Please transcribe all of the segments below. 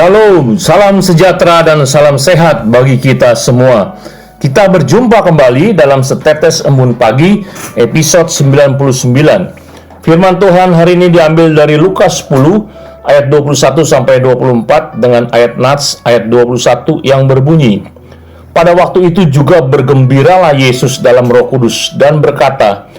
Shalom, salam sejahtera dan salam sehat bagi kita semua. Kita berjumpa kembali dalam Setetes Embun Pagi, episode 99. Firman Tuhan hari ini diambil dari Lukas 10, ayat 21-24 dengan ayat Nats, ayat 21 yang berbunyi, "Pada waktu itu juga bergembiralah Yesus dalam Roh Kudus dan berkata,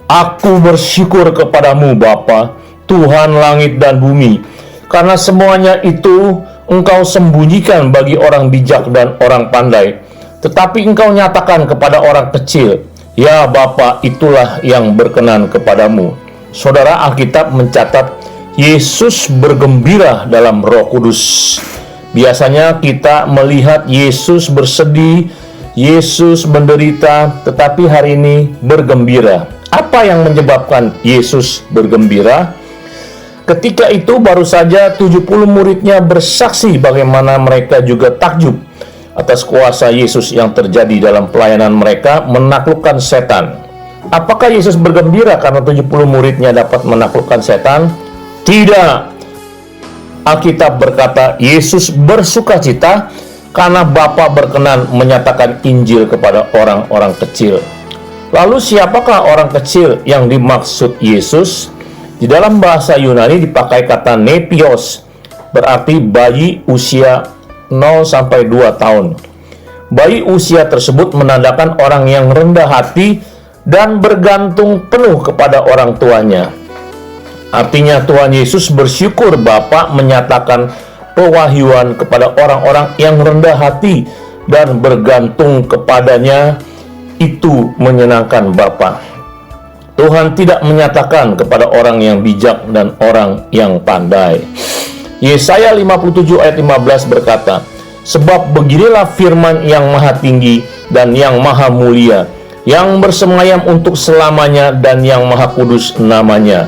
Aku bersyukur kepadamu Bapa, Tuhan langit dan bumi, karena semuanya itu Engkau sembunyikan bagi orang bijak dan orang pandai, tetapi Engkau nyatakan kepada orang kecil. Ya Bapa, itulah yang berkenan kepadamu." Saudara, Alkitab mencatat Yesus bergembira dalam Roh Kudus. Biasanya kita melihat Yesus bersedih, Yesus menderita, tetapi hari ini bergembira. Apa yang menyebabkan Yesus bergembira? Ketika itu baru saja 70 muridnya bersaksi bagaimana mereka juga takjub atas kuasa Yesus yang terjadi dalam pelayanan mereka menaklukkan setan. Apakah Yesus bergembira karena 70 muridnya dapat menaklukkan setan? Tidak. Alkitab berkata Yesus bersukacita karena Bapa berkenan menyatakan Injil kepada orang-orang kecil. Lalu siapakah orang kecil yang dimaksud Yesus? Di dalam bahasa Yunani dipakai kata nepios, berarti bayi usia 0-2 tahun. Bayi usia tersebut menandakan orang yang rendah hati dan bergantung penuh kepada orang tuanya. Artinya Tuhan Yesus bersyukur Bapa menyatakan pewahyuan kepada orang-orang yang rendah hati dan bergantung kepadanya. Itu menyenangkan Bapa. Tuhan tidak menyatakan kepada orang yang bijak dan orang yang pandai. Yesaya 57 ayat 15 berkata, "Sebab beginilah firman yang maha tinggi dan yang maha mulia, yang bersemayam untuk selamanya dan yang maha kudus namanya.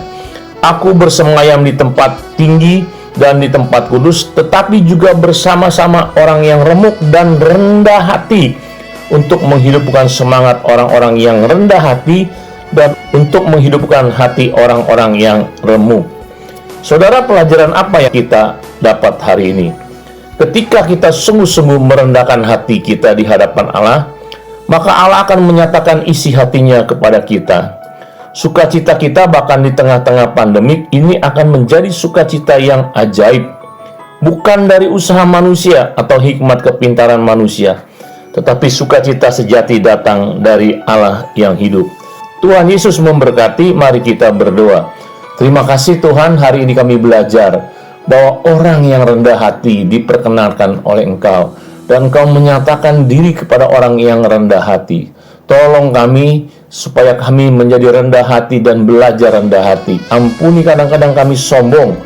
Aku bersemayam di tempat tinggi dan di tempat kudus, tetapi juga bersama-sama orang yang remuk dan rendah hati, untuk menghidupkan semangat orang-orang yang rendah hati dan untuk menghidupkan hati orang-orang yang remuk." Saudara, pelajaran apa yang kita dapat hari ini? Ketika kita sungguh-sungguh merendahkan hati kita di hadapan Allah, maka Allah akan menyatakan isi hatinya kepada kita. Sukacita kita bahkan di tengah-tengah pandemik ini akan menjadi sukacita yang ajaib. Bukan dari usaha manusia atau hikmat kepintaran manusia, tetapi sukacita sejati datang dari Allah yang hidup. Tuhan Yesus memberkati. Mari kita berdoa. Terima kasih Tuhan, hari ini kami belajar bahwa orang yang rendah hati diperkenalkan oleh Engkau, dan Engkau menyatakan diri kepada orang yang rendah hati. Tolong kami supaya kami menjadi rendah hati dan belajar rendah hati. Ampuni kadang-kadang kami sombong,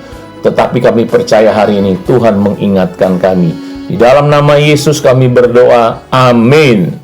tetapi kami percaya hari ini Tuhan mengingatkan kami. Di dalam nama Yesus kami berdoa. Amin.